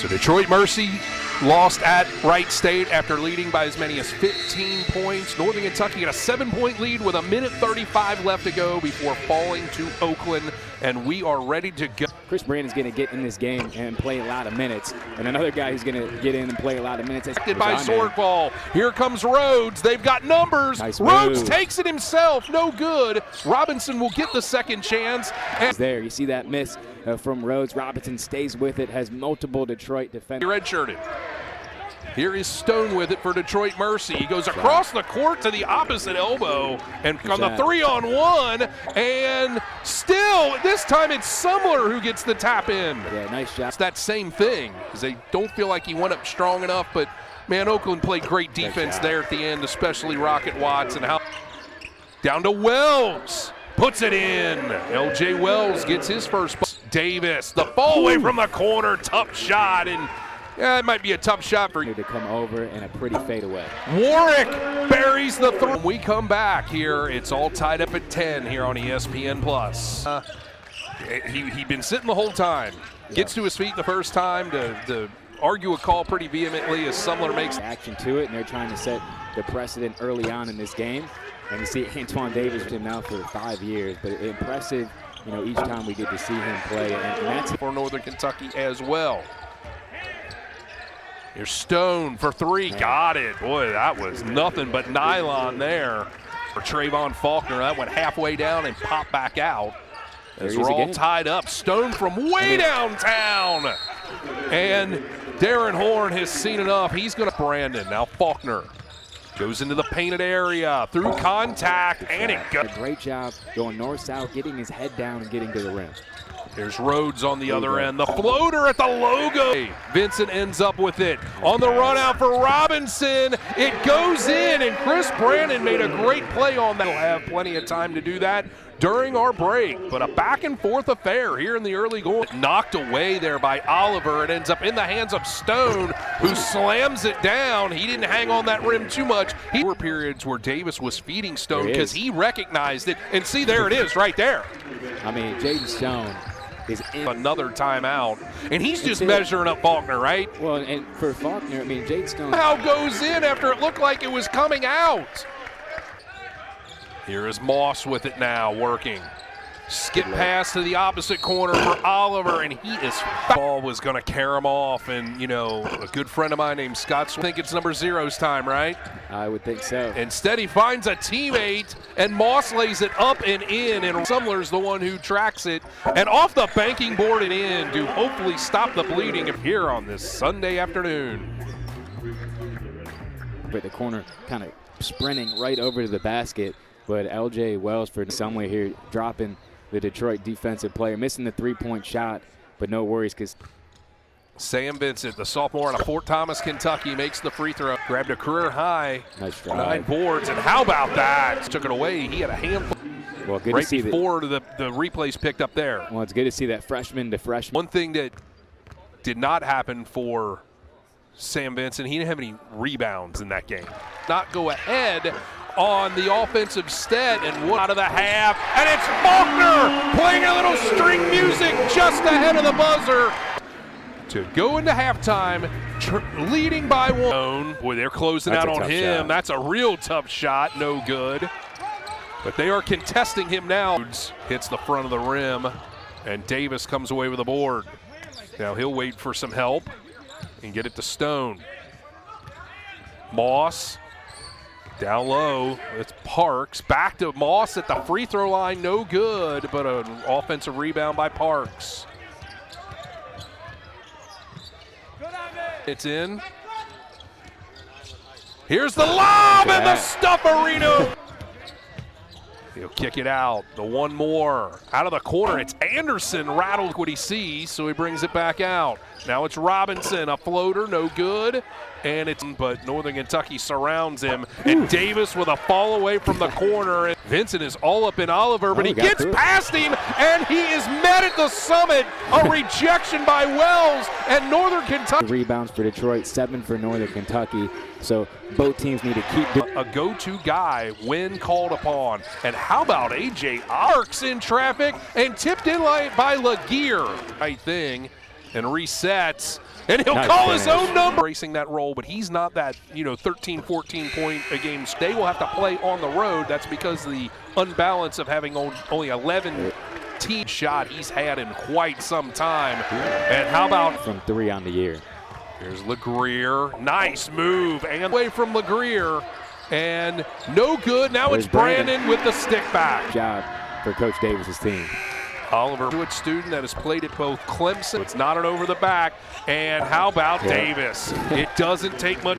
So Detroit Mercy lost at Wright State after leading by as many as 15 points. Northern Kentucky had a 7-point lead with 1:35 left to go before falling to Oakland, and we are ready to go. Chris Brandon's going to get in this game and play a lot of minutes, and another guy who's going to get in and play a lot of minutes. By Swordball. Here comes Rhodes. They've got numbers. Nice Rhodes move. takes it himself. No good. Robinson will get the second chance. And there, you see that miss from Rhodes. Robinson stays with it, has multiple Detroit defenders. Redshirted. Here is Stone with it for Detroit Mercy. He goes across the court to the opposite elbow and on the 3-on-1, and still, this time it's Sumler who gets the tap in. Yeah, nice shot. It's that same thing, because they don't feel like he went up strong enough, but man, Oakland played great defense there at the end, especially Rocket Watts. And down to Wells, puts it in. LJ Wells gets his first. Davis, the fall away from the corner, tough shot, and yeah, it might be a tough shot for you to come over and a pretty fadeaway. Warwick buries the throw. When we come back here, it's all tied up at 10 here on ESPN Plus. He'd been sitting the whole time. Gets to his feet the first time to argue a call pretty vehemently as Sumler makes action to it, and they're trying to set the precedent early on in this game. And you see Antoine Davis been now for 5 years, but impressive, you know, each time we get to see him play, and that's for Northern Kentucky as well. Here's Stone for three. Got it. Boy, that was nothing but nylon there for Trayvon Faulkner. That went halfway down and popped back out. As we're all tied up. Stone from way downtown. And Darren Horn has seen enough. He's going to Brandon. Now Faulkner goes into the painted area through contact, and it goes. Great job going north-south, getting his head down and getting to the rim. Here's Rhodes on the other end. The floater at the logo. Vincent ends up with it. On the run out for Robinson. It goes in, and Chris Brandon made a great play on that. We'll have plenty of time to do that during our break. But a back-and-forth affair here in the early goal. Knocked away there by Oliver. It ends up in the hands of Stone, who slams it down. He didn't hang on that rim too much. There were periods where Davis was feeding Stone because he recognized it. And see, there it is right there. I mean, Jaden Stone is in another timeout, and he's just measuring up Faulkner, right? Well, and for Faulkner, I mean, Jaden Stone how goes in after it looked like it was coming out. Here is Moss with it now, working. Skip pass to the opposite corner for Oliver, and he is ball was going to carry him off. And, you know, a good friend of mine named Scott, I think it's number 0's time, right? I would think so. Instead, he finds a teammate, and Moss lays it up and in, and Sumler's the one who tracks it. And off the banking board and in to hopefully stop the bleeding here on this Sunday afternoon. But the corner kind of sprinting right over to the basket, but LJ Wells for Sumler here dropping the Detroit defensive player, missing the three-point shot, but no worries because Sam Vincent, the sophomore out of Fort Thomas, Kentucky, makes the free throw. Grabbed a career high, nice drive. 9 boards, and how about that? Took it away. He had a handful. Well, good right to see before the replays picked up there. Well, it's good to see that freshman to freshman. One thing that did not happen for Sam Vincent, he didn't have any rebounds in that game. Not go ahead on the offensive stead, and out of the half, and it's Faulkner playing a little string music just ahead of the buzzer to go into halftime, leading by 1. Boy, they're closing out on him. That's a real tough shot, no good. But they are contesting him now. Hits the front of the rim, and Davis comes away with a board. Now he'll wait for some help and get it to Stone. Moss. Down low, it's Parks. Back to Moss at the free throw line, no good, but an offensive rebound by Parks. It's in. Here's the lob and the Stufferino. He'll kick it out. The one more. Out of the corner, it's Anderson. Rattled what he sees, so he brings it back out. Now it's Robinson, a floater, no good. But Northern Kentucky surrounds him. And Davis with a fall away from the corner. And Vincent is all up in Oliver, but he gets past him, and he is met at the summit. A rejection by Wells, and Northern Kentucky. Rebounds for Detroit, 7 for Northern Kentucky. So both teams need to keep a go-to guy when called upon. And how about A.J. Arks in traffic and tipped in by Laguerre? Right thing. and resets. And he'll Nice call his finish. own number. Racing that role, but he's not that, 13, 14 point a game. They will have to play on the road. That's because of the unbalance of having only 11 team shot he's had in quite some time. And how about From 3 on the year. here's LeGrier. Nice move. And away from LeGrier. And no good. Now There's it's Brandon with the stick back. Job for Coach Davis's team. Oliver, a student that has played at both Clemson. It's not an over the back. And how about Davis? It doesn't take much.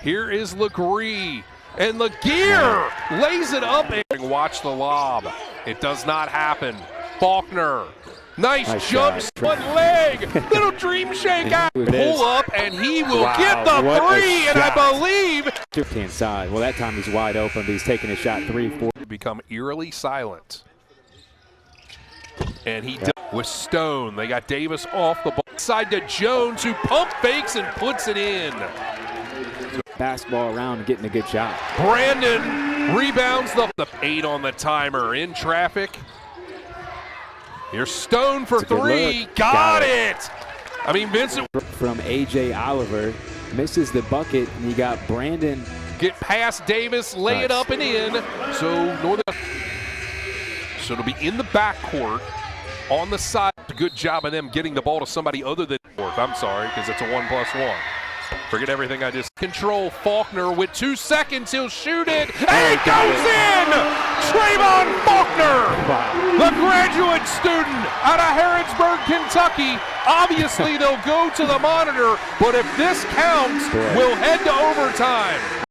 Here is LeGrier. And LeGrier lays it up and watch the lob. It does not happen. Faulkner. Nice jump, shot. one leg, little dream shake out. Pull up, and he will get the what a three, and I shot. believe. 15 side. Well, that time he's wide open, but he's taking a shot 3-4. Become eerily silent. And he does with Stone. They got Davis off the ball. Side to Jones, who pump fakes and puts it in. Basketball around and getting a good shot. Brandon rebounds the 8 on the timer in traffic. Here's Stone for That's a good 3. look. Got Got it. I mean, Vincent From A.J. Oliver, misses the bucket, and you got Brandon. get past Davis, lay it Nice. up and in. So it'll be in the backcourt on the side. Good job of them getting the ball to somebody other than I'm sorry, because it's a 1+1. Forget everything I just control. Faulkner with 2 seconds. He'll shoot it. And it goes in! Trayvon Faulkner, the graduate student out of Harrodsburg, Kentucky. Obviously, they'll go to the monitor, but if this counts, we'll head to overtime.